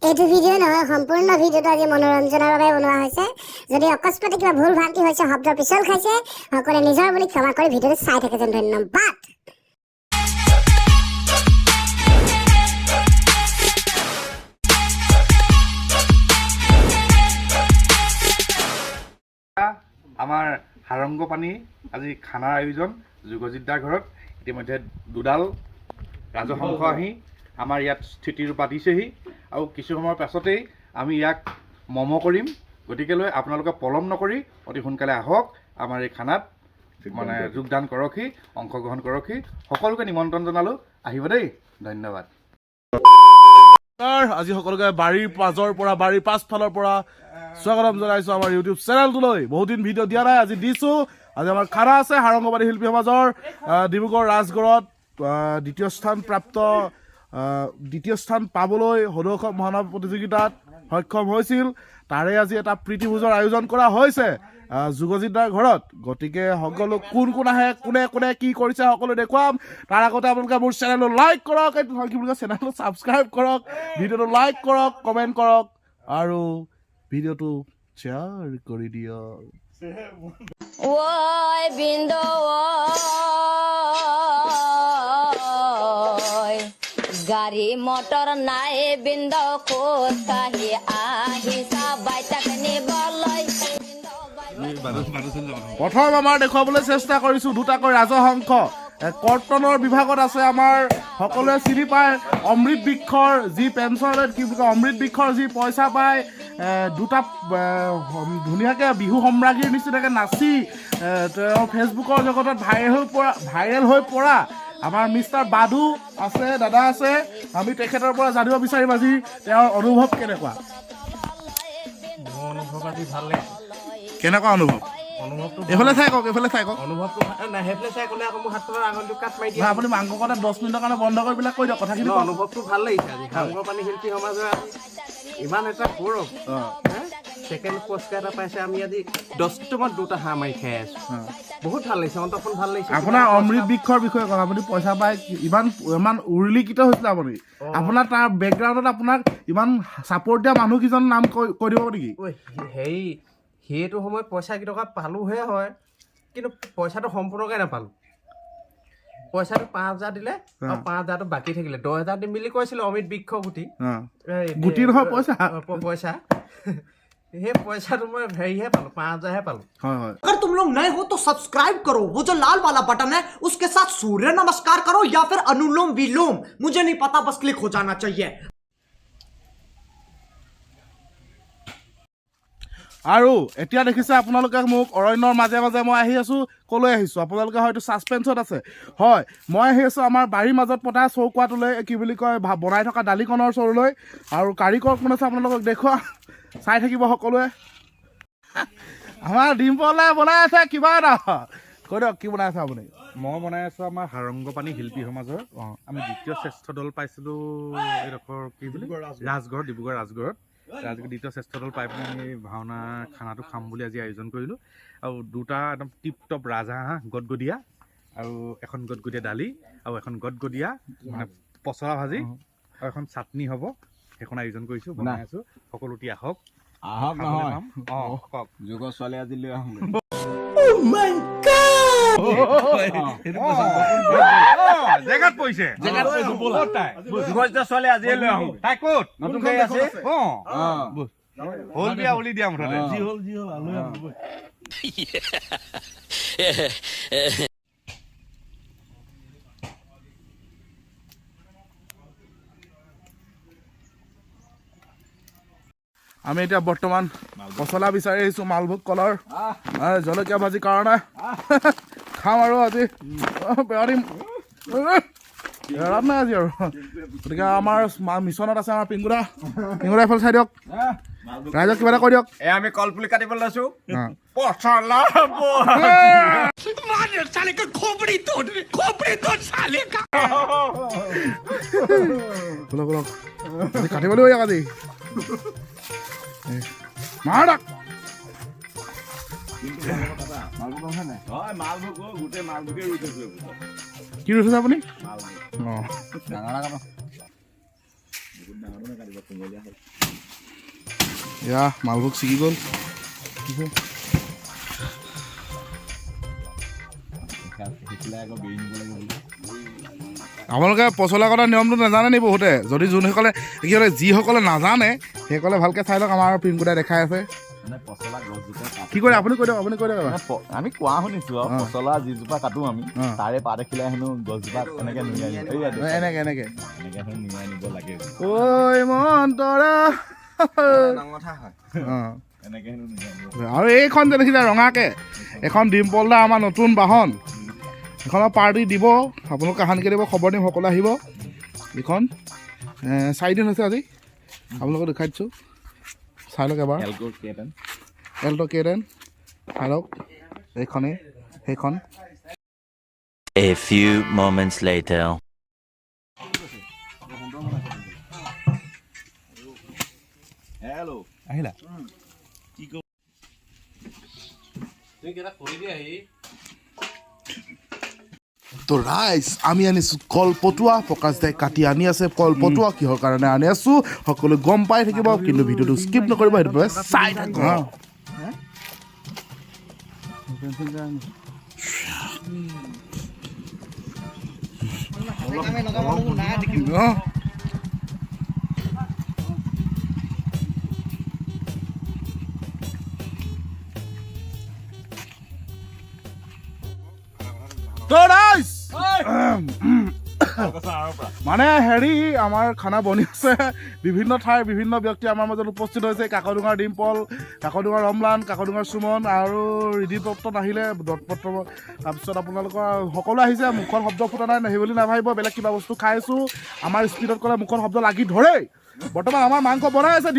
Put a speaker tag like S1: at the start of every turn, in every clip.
S1: এইটো ভিডিও নহয়, সম্পূৰ্ণ ভিডিওটো আজি মনোৰঞ্জনৰ বাবে বনোৱা হৈছে। যদি অকস্মাতে কিবা ভুল ভ্ৰান্তি হৈছে, শব্দ পিছল খাইছে, সকলোৱে নিজৰ বুলি ক্ষমা কৰি ভিডিওটো চাই থাকে যেন। ধন্যবাদ।
S2: আমাৰ হাৰংগ পানী আজি খানাৰ আয়োজন যোগজিৎদাৰ ঘৰত ইতিমধ্যে দুডাল ৰাজহংস আহি আমাৰ ইয়াত স্থিতিৰূপা দিছেহি আৰু কিছু সময়ৰ পাছতেই আমি ইয়াক মম কৰিম। গতিকেলৈ আপোনালোকে পলম নকৰি অতি সোনকালে আহক আমাৰ এই খানাত মানে যোগদান কৰকহি, অংশগ্ৰহণ কৰকহি। সকলোকে নিমন্ত্ৰণ জনালোঁ, আহিব দেই। ধন্যবাদ।
S3: আজি সকলোকে বাৰীৰ পাজৰ পৰা, বাৰীৰ পাছফালৰ পৰা স্বাগতম জনাইছো আমাৰ ইউটিউব চেনেলটোলৈ। বহুদিন ভিডিঅ' দিয়া নাই, আজি দিছো। আজি আমাৰ খানা আছে হাৰংগবাদী শিল্পী সমাজৰ ডিব্ৰুগড় ৰাজগড়ত দ্বিতীয় স্থান পাবলৈ সদৌ মহানৱ প্ৰতিযোগিতাত সক্ষম হৈছিল। তাৰে আজি এটা প্ৰীতিভোজৰ আয়োজন কৰা হৈছে যোগজিৎদাৰ ঘৰত। গতিকে সকলো কোন কোন আহে, কোনে কোনে কি কৰিছে সকলো দেখুৱাম। তাৰ আগতে আপোনালোকে মোৰ চেনেলটো লাইক কৰক, কি বুলি কয়, চেনেলটো ছাবস্ক্ৰাইব কৰক, ভিডিঅ'টো লাইক কৰক, কমেণ্ট কৰক আৰু ভিডিঅ'টো শ্বেয়াৰ কৰি দিয়ক।
S4: ওই বিন্দু গাড়ী মটৰ নাই বিন্দু খোজকাঢ়ি আহিছা বাইতাক নিবলৈ।
S3: প্ৰথম আমাৰ দেখুৱাবলৈ চেষ্টা কৰিছোঁ দুটাকৈ ৰাজহংস। কৰ্তনৰ বিভাগত আছে আমাৰ সকলোৱে চিনি পায় অমৃত বৃক্ষৰ যি পেঞ্চন, কি বুলি কয়, অমৃত বৃক্ষৰ যি পইচা পায়, দুটা ধুনীয়াকৈ বিহু সম্ৰাজ্ঞীৰ নিচিনাকৈ নাচি তেওঁ ফেচবুকৰ জগতত ভাইৰেল হৈ পৰা আমাৰ মিষ্টাৰ বাদু আছে, দাদা আছে। আমি তেখেতৰ পৰা জানিব বিচাৰিম আজি তেওঁৰ অনুভৱ কেনেকুৱা।
S5: অনুভৱ আজি ভাল লাগিছে।
S3: কেনেকুৱা অনুভৱ? এইফালে চাই কওক, এইফালে চাই কওক।
S5: অনুভৱটো সেইফালে চাই ক'লে আকৌ মোৰ হাতখনৰ আঙুলিটো কাট মাৰি দিয়ে।
S3: আপুনি মাংস কটা 10 মিনিটৰ কাৰণে বন্ধ কৰি পেলাই কৈ দিয়ক কথাখিনি।
S5: অনুভৱটো ভাল লাগিছে আজি হাৰংগ পানী শিল্পী সমাজৰ ইমান এটা গৌৰৱ। ছেকেণ্ড পুৰস্কাৰ এটা পাইছে। আমি আজি 10টাত 2টা হাঁহ মাৰি খাই আছো। বহুত ভাল লাগিছে, অন্তৰখন ভাল লাগিছে।
S3: আপোনাৰ অমৃত বৃক্ষৰ বিষয়ে কওক। আপুনি পইচা পাই ইমান উৰিলিকিত হৈছিলে আপুনি। আপোনাৰ তাৰ বেকগ্ৰাউণ্ডত আপোনাক ইমান ছাপৰ্ট দিয়া মানুহ কেইজন নাম কৈ দিব নেকি?
S5: হেৰি, সেইটো সময়ত পইচা কেইটকা পালোহে হয়, কিন্তু পইচাটো সম্পূৰ্ণকৈ নাপালোঁ। পইচাটো 5,000 দিলে আৰু 5,000টো বাকী থাকিলে। 10,000 দিম বুলি কৈছিলে অমৃত বৃক্ষ গুটি নহয় পইচা। সেই পইচাটো মই হেৰিহে পালোঁ, 5,000হে পালোঁ।
S6: अगर तुम लोग नए हो तो सब्सक्राइब करो, वो जो लाल वाला बटन है उसके साथ सूर्य नमस्कार करो या फिर अनुलोम विलोम, मुझे नहीं पता, बस क्लिक हो जाना चाहिए।
S3: আৰু এতিয়া দেখিছে আপোনালোকে মোক অৰণ্যৰ মাজে মাজে মই আহি আছোঁ। ক'লৈ আহিছোঁ আপোনালোকে হয়তো ছাছপেন্সত আছে। হয়, মই আহি আছোঁ আমাৰ বাৰীৰ মাজত পতা চৌকুৱাটোলৈ, কি বুলি কয়, বনাই থকা দালিকণৰ চৰুলৈ। আৰু কাৰিকৰ কোন আছে আপোনালোকক দেখুওৱা, চাই থাকিব সকলোৱে। আমাৰ ডিম্পলে বনাই আছে কিবা এটা। কৈ দিয়ক কি বনাই আছে আপুনি?
S2: মই বনাই আছোঁ আমাৰ হাৰংগ পানী শিল্পী সমাজৰ। আমি দ্বিতীয় শ্ৰেষ্ঠ দল পাইছিলোঁ এইডোখৰ কি বুলি ৰাজগড়, ডিব্ৰুগড় ৰাজগড়ত। দ্বিতীয় শ্ৰেষ্ঠ দল পাই পিনে আমি ভাওনা খানাটো খাম বুলি আজি আয়োজন কৰিলোঁ। আৰু দুটা একদম টিপ টপ ৰাজহাঁহ গদগদীয়া, আৰু এখন গদগদীয়া দালি, আৰু এখন গদগদীয়া মানে পচলা ভাজি, আৰু এখন চাটনি হ'ব। সেইখন আয়োজন কৰিছোঁ, বনাই আছোঁ। সকলোটি আহক। নহয় কওক,
S7: যুগৰ ছোৱালী আজি লৈ আহোঁ।
S2: জেগাত পৰিছে
S7: ছোৱালী আজিয়ে লৈ আহোঁ।
S2: তাই ক'ত
S7: নতুনকৈ আছে।
S2: হ'ল বিয়া উলি দিয়া মুঠতে।
S3: যি হ'ল আলহী আহিবই। আমি এতিয়া বৰ্তমান পচলা বিচাৰি আহিছোঁ, মালভোগ কলৰ জলকীয়া ভাজিৰ কাৰণে। খাম আৰু আজি এৰাত নাই আজি আৰু। গতিকে আমাৰ মিছনত আছে আমাৰ পিংগুদা এইফালে চাই দিয়ক, ৰাইজক কিবা এটা কৈ দিয়ক।
S7: আমি কলপুলি কাটিবলৈ লৈছোঁ।
S2: পচলা
S3: কাটিব লাগিব আজি। মাৰক কি ৰুইছে আপুনি? অঁ, এয়া মালভোগ ছিগি গ'ল আপোনালোকে পচলা কটা নিয়মটো নাজানে নি বহুতে যদি যোনসকলে যিসকলে নাজানে সেইসকলে ভালকৈ চাই লওক আমাৰ পিংকুদাই দেখাই আছে কি কৰে আপুনি কৈ দিয়ক
S7: আমি কোৱা শুনিছো আৰু পচলা যিজোপা কাটো আমি তাৰে পাত দেখিলে হেনো গছজোপা এনেকে নুয়াই
S3: এনেকে
S7: নুয়াই নিব লাগে
S3: ঐ মন্তৰা
S7: এনেকে হেনো নুয়াই নিব
S3: আৰু এইখন যে দেখিছে ৰঙাকে এখন ডিম্পল দা আমাৰ নতুন বাহন এখনৰ পাৰ্টি দিব আপোনালোক কাহানিকৈ দিব খবৰ দিম সকলোৱে আহিব এইখন 4 দিন হৈছে আজি আপোনালোকক দেখাই দিছোঁ চাই লওক এবাৰ এল্টো কেটেন চাই লওক এইখনেই সেইখন
S8: A few moments later.
S7: Hello'
S2: আহিলা
S3: তো ৰাইজ আমি আনিছোঁ কলপটুৱা প্ৰকাশ দাই কাটি আনি আছে কলপটুৱা কিহৰ কাৰণে আনি আছোঁ সকলোৱে গম পাই থাকিব কিন্তু ভিডিঅ'টো স্কিপ নকৰিব সেইটো চাই থাকক তো ৰাইজ মানে হেৰি আমাৰ খানা বনি আছে বিভিন্ন ঠাইৰ বিভিন্ন ব্যক্তি আমাৰ মাজত উপস্থিত হৈছে কাকডোঙাৰ ডিম্পল কাকডোঙাৰ ৰমলান কাকডোঙাৰ সুমন আৰু ৰিদিপত্ত নাহিলে দত্তপত্ৰ তাৰপিছত আপোনালোকৰ সকলো আহিছে মুখৰ শব্দ ফুটা নাই নাহি বুলি নাভাবিব বেলেগ কিবা বস্তু খাইছোঁ আমাৰ স্পীডত ক'লে মুখৰ শব্দ লাগি ধৰে বৰ্তমান আমাৰ মাংস বনাই আছে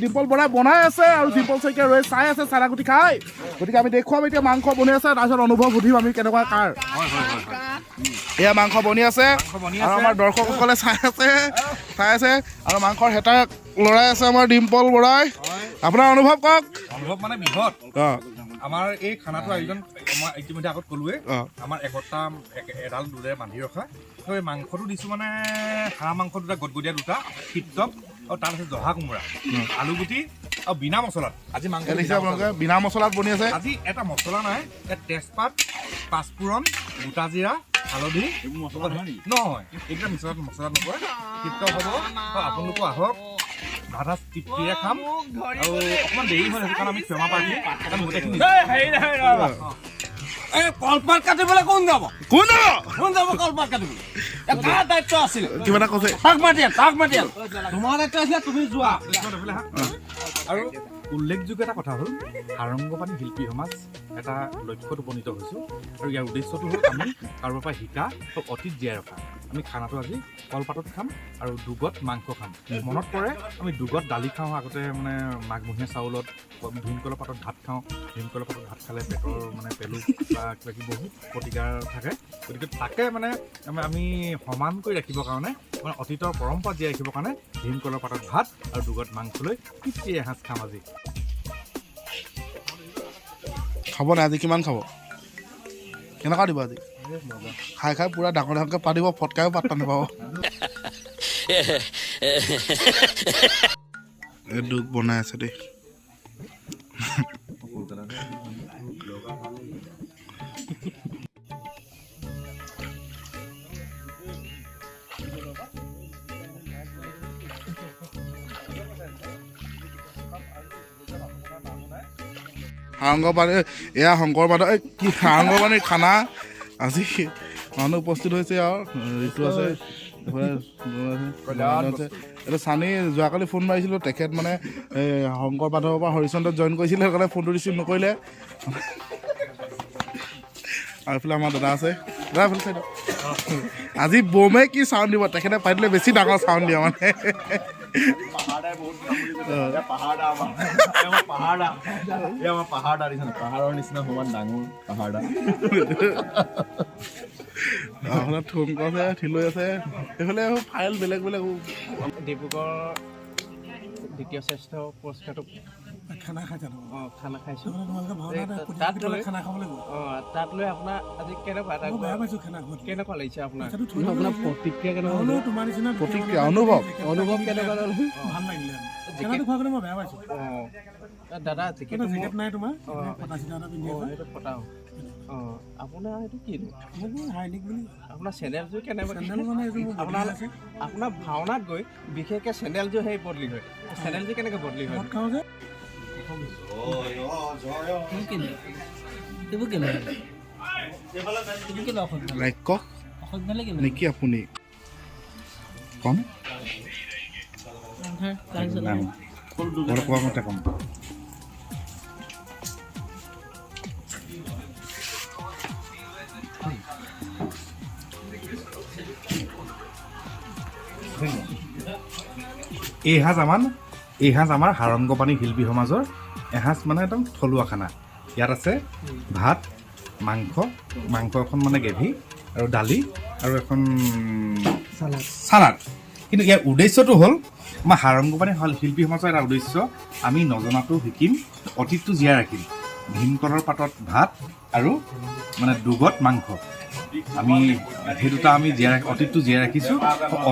S3: ডিম্পল বৰাই বনাই আছে আৰু ডিম্পল শইকীয়া ৰৈ চাই আছে চাৰাগুটি খাই গতিকে আমি দেখুৱাম এতিয়া মাংস বনি আছে তাৰপিছত অনুভৱ সুধিম আমি কেনেকুৱা কাৰ এয়া মাংস বনি আছে আৰু আমাৰ দৰ্শকসকলে চাই আছে আৰু মাংসৰ হেতা লৰাই আছে আমাৰ ডিম্পল বৰাই আপোনাৰ অনুভৱ কওক
S2: অনুভৱ মানে বৃহৎ আমাৰ এই খানাটো আয়োজন মই ইতিমধ্যে আগত ক'লোৱে আমাৰ একতা এডাল দূৰে বান্ধি ৰখা এই মাংসটো দিছোঁ মানে হাঁহ মাংস দুটা গদগদীয়া দুটা টিপটপ আৰু তাৰ আছে জহা কোমোৰা আলুগুটি আৰু বিনা মছলাত আজি মাংস
S3: আপোনালোকে বিনা মছলাত বনি আছে
S2: আজি এটা মছলা নাই ইয়াত তেজপাত পাঁচফোৰণ গোটা জিৰা হালধি নহয় এইবিলাক মছলাত নপৰে টিপটপ হ'ব আপোনালোকো আহক ভাত সাজ তৃপ্তিৰে খাম আৰু অকণমান দেৰি হ'ল সেইটো কাৰণে আমি ক্ষমা প্ৰাৰ্থী
S7: কলপাত কাটিবলৈ কোন যাব কলপাত কাটিবলৈ কাৰ দায়িত্ব আছিলে
S3: কিবা এটা কৈছে
S7: তাক মাতিয়াল তোমাৰ দায়িত্ব আছিলে তুমি যোৱা
S2: আৰু উল্লেখযোগ্য এটা কথা হ'ল সাৰংগপানী শিল্পী সমাজ এটা লক্ষ্যত উপনীত হৈছোঁ আৰু ইয়াৰ উদ্দেশ্যটো হ'ল আমি কাৰোবাৰ পৰা শিকা আৰু অতীত জীয়াই ৰখা আমি খানাটো আজি কলপাতত খাম আৰু দুগত মাংস খাম মনত পৰে আমি দুগত দালি খাওঁ আগতে মানে মাঘমহীয়া চাউলত ভীমকলৰ পাতত ভাত খাওঁ ভীমকলৰ পাতত ভাত খালে পেটৰ মানে পেলু বা কিবা কিবি বহুত প্ৰতিকাৰ থাকে গতিকে তাকে মানে আমি সমান কৰি ৰাখিবৰ কাৰণে মানে অতীতৰ পৰম্পৰা জীয়াই ৰাখিবৰ কাৰণে ভীমকলৰ পাতত ভাত আৰু দুগত মাংস লৈ তৃপ্তি এসাঁজ খাম আজি
S3: খাব নাই আজি কিমান খাব কেনেকুৱা দিব আজি খাই পুৰা ডাঙৰ ডাঙৰকৈ পাতিব ফটকায়ো পাত্তা নাপাব দুখ বনাই আছে দেই সাৰংগপানী এয়া শংকৰপাতৰ কি সাৰংগপানীৰ খানা আজি মানুহ উপস্থিত হৈছে আৰু ঋতু আছে এইটো চানি যোৱাকালি ফোন মাৰিছিলোঁ তেখেত মানে এই শংকৰপাঠৰ পৰা হৰিচন্দ্ৰত জইন কৰিছিলে সেইকাৰণে ফোনটো ৰিচিভ নকৰিলে আৰু এইফালে আমাৰ দাদা আছে দাদা এইফালে চাই দিয়ক আজি বমে কি চাউণ্ড দিব তেখেতে পাৰিলে বেছি ডাঙৰ চাউণ্ড দিয়ে মানে
S7: পাহাৰৰ নিচিনা সমান ডাঙৰ পাহাৰডা
S3: থুম আছে ঠিলৈ আছে এইফালে ফাইল বেলেগ
S5: ডিব্ৰুগড় দ্বিতীয় শ্ৰেষ্ঠ পুৰস্কাৰটো
S9: খানা খাইছা
S5: অঁ খানা খাইছোঁ
S9: তোমালোকে
S5: তাত লৈ
S9: খানা খাবলৈ গ'ল
S5: অঁ তাত লৈ আপোনাৰ আজি কেনেকুৱা
S9: মই বেয়া পাইছোঁ খানা খোৱাত
S5: কেনেকুৱা লাগিছে আপোনাৰ
S9: আপোনাৰ
S5: প্ৰতিক্ৰিয়া কেনেকুৱা
S9: হ'লেও তোমাৰ নিচিনা
S3: প্ৰতিক্ৰিয়া অনুভৱ
S5: কেনেকুৱা
S9: ভাল লাগিলে খানাটো খোৱাৰ কাৰণে মই বেয়া পাইছোঁ
S5: অঁ দাদা
S9: জেকেট নাই তোমাৰ ফটা চিটা এটা পিন্ধি
S5: অঁ সেইটো ফটাও অঁ আপোনাৰ এইটো কিনো
S9: হাইনিক বুলি
S5: আপোনাৰ চেনেলযোৰ কেনেকুৱা
S9: চেণ্ডেল মানে এইটো মোৰ
S5: আপোনাৰ
S9: বদলি আছে
S5: আপোনাৰ ভাওনাত গৈ বিশেষকৈ চেনেলযোৰ সেই বদলি হয় চেনেলযোৰ কেনেকৈ বদলি হয়
S9: ভাত খাওঁ যে
S3: নেকি আপুনি কম কোৱা মতে কম
S2: এই সাজ আমাৰ সাৰংগপানী শিল্পী সমাজৰ এসাঁজ মানে একদম থলুৱা খানা ইয়াত আছে ভাত মাংস এখন মানে গ্ৰেভি আৰু দালি আৰু এখন চালাড কিন্তু ইয়াৰ উদ্দেশ্যটো হ'ল আমাৰ সাৰংগপানী শিল্পী সমাজৰ এটা উদ্দেশ্য আমি নজনাটো শিকিম অতীতটো জীয়াই ৰাখিম ভীমকলৰ পাতত ভাত আৰু মানে দুগত মাংস আমি সেই দুটা আমি অতীতটো জীয়াই ৰাখিছোঁ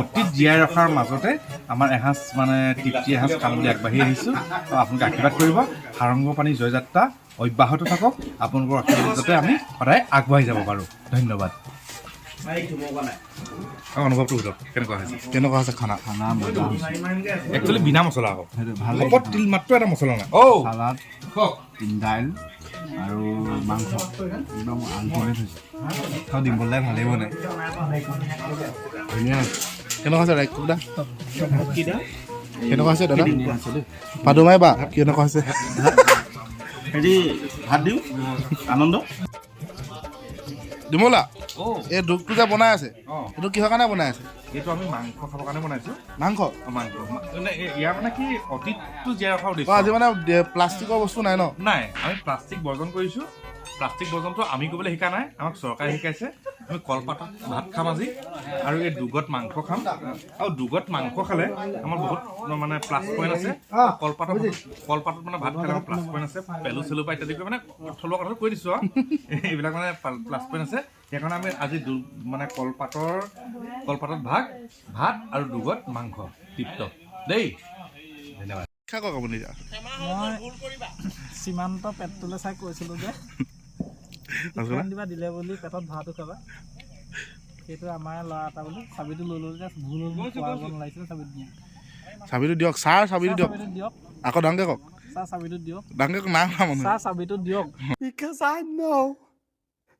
S2: অতীত জীয়াই ৰখাৰ মাজতে আমাৰ এসাঁজ মানে তৃপ্তি এসাঁজ খাম বুলি আগবাঢ়ি আহিছোঁ আপোনালোকে আশীৰ্বাদ কৰিব সাৰংগপানী জয়যাত্ৰা অব্যাহত থাকক আপোনালোকৰ আশীৰ্বাদ যাতে আমি সদায় আগবাঢ়ি যাব পাৰোঁ ধন্যবাদ অনুভৱটো সোধক কেনেকুৱা হৈছে খানা একচুৱেলি বিনা মছলা আকৌ অকল তিল মাত্ৰ এটা মছলা নাই
S10: চালাড দাইল আৰু মাংস একদম আল্টিমেট হৈছে আৰু ডিম্পল দাই ভালেই বনায় ধুনীয়া
S3: কেনেকুৱা আছে ৰাইকুদা কেনেকুৱা আছে দাদা পাদুমাই বা কেনেকুৱা হৈছে
S10: হেৰি ভাত দিওঁ আনন্দ
S3: ডিমলা এই দুখটো যে বনাই আছে এইটো কিহৰ কাৰণে বনাই আছে
S2: এইটো আমি মাংস খাবৰ কাৰণে বনাইছোঁ
S3: মাংস
S2: ইয়াৰ মানে কি অতীতটো জীয়াই ৰখাৰ উদ্দেশ্য
S3: আজি মানে প্লাষ্টিকৰ বস্তু নাই ন
S2: নাই আমি প্লাষ্টিক বৰ্জন কৰিছোঁ প্লাষ্টিক বৰ্জনটো আমি কৰিবলৈ শিকা নাই আমাক চৰকাৰে শিকাইছে আমি কলপাতত ভাত খাম আজি আৰু এই দুগত মাংস খাম আৰু দুগত মাংস খালে আমাৰ বহুত মানে প্লাছ পইণ্ট আছে কলপাতত মানে ভাত খালে আমাৰ প্লাছ পইণ্ট আছে পেলু চেলু পাই ইত্যাদি কৰি মানে থলুৱা কথাটো কৈ দিছোঁ আৰু এইবিলাক মানে প্লাছ পইণ্ট আছে সেইকাৰণে আমি আজি মানে কলপাতত ভাত আৰু দুগত মাংস তৃপ্ত দেই ধন্যবাদ
S3: কওক আপুনি
S9: মই সীমান্ত পেটটোলৈ চাই কৈছিলোঁ যে দিবা দিলে বুলি পেটত ভাতো খাবা সেইটো আমাৰ ল'ৰা এটা বুলি চাবিটো লৈ ল'লো যে ভুল লাগিছিলে
S3: চাবিটো দিয়ক ছাৰ চাবিটো দিয়ক আকৌ ডাঙৰকৈ কওক
S9: ছাৰ চাবিটো দিয়ক
S3: ডাঙৰকৈ নাই খোৱা মানুহ
S9: ছাৰ চাবিটো দিয়ক
S3: Because I know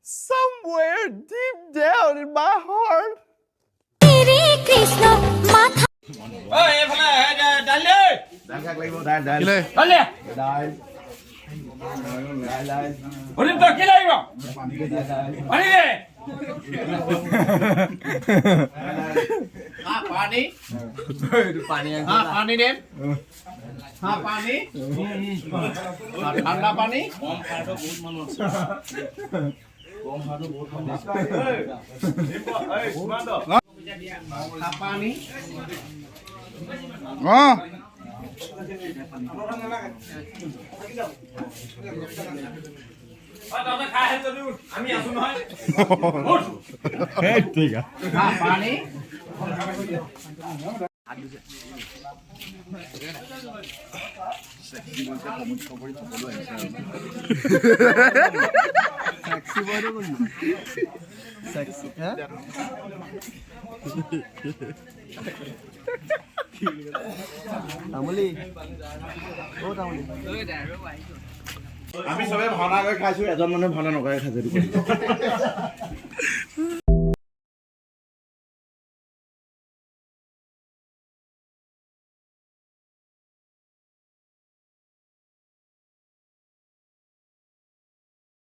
S3: somewhere deep down in my heart
S5: ঠাণ্ডা পানী
S7: আমি আছো নহয়
S3: ঠিক আছে
S5: পানী
S10: আমি চবে ভাওনা কৰি খাইছোঁ এজন মানুহে ভাওনা নকৰে খাইছে